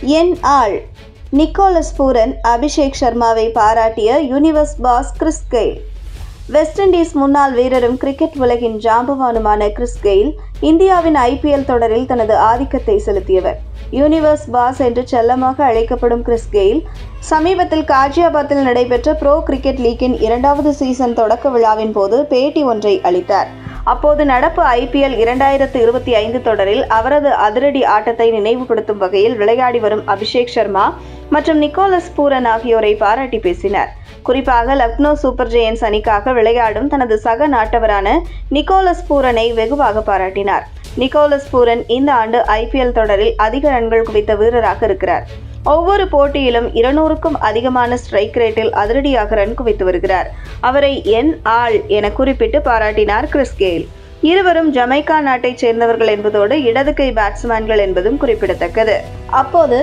என் ஆள் Nicholas Pooran Abhishek சர்மாவை பாராட்டிய universe boss Chris Gayle. West Indies முன்னாள் வீரரும் கிரிக்கெட் உலகின் ஜாம்பவானுமான கிறிஸ் கெயில் இந்தியாவின் IPL தொடரில் தனது ஆதிக்கத்தை செலுத்தியவர். யூனிவர்ஸ் பாஸ் என்று செல்லமாக அழைக்கப்படும் கிறிஸ் கெயில் சமீபத்தில் காஜியாபாத்தில் நடைபெற்ற ப்ரோ கிரிக்கெட் லீக்கின் 2வது சீசன் தொடக்க விழாவின் போது பேட்டி ஒன்றை அளித்தார். அப்போது நடப்பு IPL 2025 தொடரில் அவரது அதிரடி ஆட்டத்தை நினைவுபடுத்தும் வகையில் விளையாடி வரும் அபிஷேக் சர்மா மற்றும் நிக்கோலஸ் பூரன் ஆகியோரை பாராட்டி பேசினார். குறிப்பாக லக்னோ சூப்பர் ஜெயன்ஸ் அணிக்காக விளையாடும் தனது சக நாட்டவரான நிக்கோலஸ் பூரனை வெகுவாக பாராட்டினார். நிக்கோலஸ் பூரன் இந்த ஆண்டு IPL தொடரில் அதிக ரன்கள் குவித்த வீரராக இருக்கிறார். ஒவ்வொரு போட்டியிலும் 200க்கும் அதிகமான ஸ்ட்ரைக் ரேட்டில் அதிரடியாக ரன் குவித்து வருகிறார். அவரை என் ஆள் என குறிப்பிட்டு பாராட்டினார் கிறிஸ் கெயில். இருவரும் ஜமைக்கா நாட்டைச் சேர்ந்தவர்கள் என்பதோடு இடது கை பேட்ஸ்மேன்கள் என்பதும் குறிப்பிடத்தக்கது. அப்போது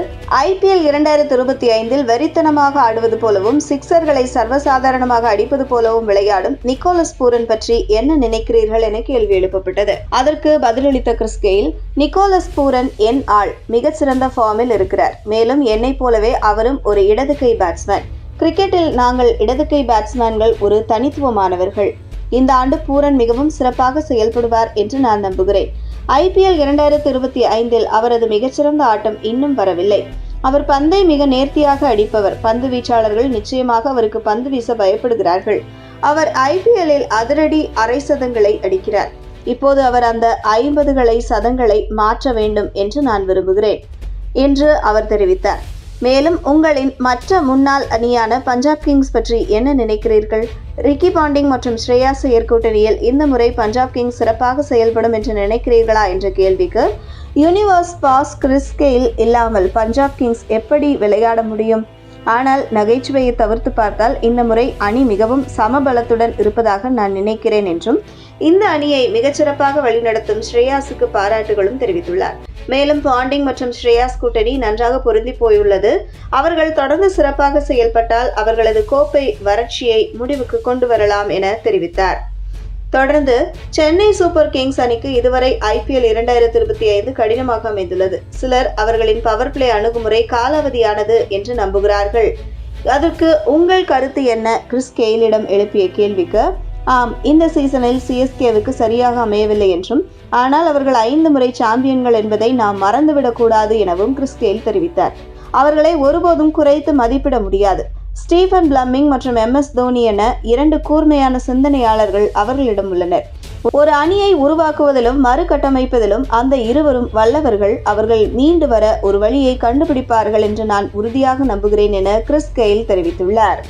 IPL 2025 வெறித்தனமாக ஆடுவது போலவும் சிக்சர்களை சர்வசாதாரணமாக அடிப்பது போலவும் விளையாடும் நிக்கோலஸ் பூரன் பற்றி என்ன நினைக்கிறீர்கள் என கேள்வி எழுப்பப்பட்டது. அதற்கு பதிலளித்த கிறிஸ் கெயில், நிக்கோலஸ் பூரன் என் ஆள், மிகச்சிறந்த ஃபார்மில் இருக்கிறார். மேலும் என்னை போலவே அவரும் ஒரு இடது கை பேட்ஸ்மேன். கிரிக்கெட்டில் நாங்கள் இடது கை பேட்ஸ்மேன்கள் ஒரு தனித்துவமானவர்கள். இந்த ஆண்டு பூரன் மிகவும் சிறப்பாக செயல்படுவார் என்று நான் நம்புகிறேன். IPL 2025 அவரது மிகச்சிறந்த ஆட்டம் இன்னும் வரவில்லை. அவர் பந்தை மிக நேர்த்தியாக அடிப்பவர். பந்து வீச்சாளர்கள் நிச்சயமாக அவருக்கு பந்து வீச பயப்படுகிறார்கள். அவர் IPL அதிரடி அரை சதங்களை அடிக்கிறார். இப்போது அவர் அந்த 50 சதங்களை மாற்ற வேண்டும் என்று நான் விரும்புகிறேன் என்று அவர் தெரிவித்தார். மேலும் உங்களின் மற்ற முன்னாள் அணியான பஞ்சாப் கிங்ஸ் பற்றி என்ன நினைக்கிறீர்கள்? ரிக்கி பாண்டிங் மற்றும் ஸ்ரேயாஸ் ஐயர் கூட்டணியில் இந்த முறை பஞ்சாப் கிங்ஸ் சிறப்பாக செயல்படும் என்று நினைக்கிறீர்களா என்ற கேள்விக்கு யூனிவர்ஸ் பாஸ் கிறிஸ் கெயில் இல்லாமல் பஞ்சாப் கிங்ஸ் எப்படி விளையாட முடியும்? ஆனால் நகைச்சுவையை தவிர்த்து பார்த்தால் இந்த முறை அணி மிகவும் சமபலத்துடன் இருப்பதாக நான் நினைக்கிறேன் என்றும் இந்த அணியை மிகச்சிறப்பாக வழிநடத்தும் ஸ்ரேயாஸுக்கு பாராட்டுகளும் தெரிவித்துள்ளார். மேலும் பாண்டிங் மற்றும் ஸ்ரேயாஸ் கூட்டணி நன்றாக பொருந்தி போயுள்ளது. அவர்கள் தொடர்ந்து சிறப்பாக செயல்பட்டால் அவர்களது கோப்பை வறட்சியை முடிவுக்கு கொண்டு வரலாம் என தெரிவித்தார். தொடர்ந்து சென்னை சூப்பர் கிங்ஸ் அணிக்கு இதுவரை IPL 2025 கடினமாக அமைந்துள்ளது. சிலர் அவர்களின் பவர் பிளே அணுகுமுறை காலாவதியானது என்று நம்புகிறார்கள். அதற்கு உங்கள் கருத்து என்ன? கிறிஸ் கெயிலிடம் எழுப்பிய கேள்விக்கு, ஆம், இந்த சீசனில் CSKவுக்கு சரியாக அமையவில்லை என்றும், ஆனால் அவர்கள் 5 முறை சாம்பியன்கள் என்பதை நாம் மறந்துவிடக்கூடாது எனவும் கிறிஸ் கெயில் தெரிவித்தார். அவர்களை ஒருபோதும் குறைத்து மதிப்பிட முடியாது. ஸ்டீஃபன் பிளம்மிங் மற்றும் MS தோனி என 2 கூர்மையான சிந்தனையாளர்கள் அவர்களிடம் உள்ளனர். ஒரு அணியை உருவாக்குவதிலும் மறுகட்டமைப்பதிலும் அந்த இருவரும் வல்லவர்கள். அவர்கள் மீண்டு வர ஒரு வழியை கண்டுபிடிப்பார்கள் என்று நான் உறுதியாக நம்புகிறேன் என கிறிஸ் கெயில் தெரிவித்துள்ளார்.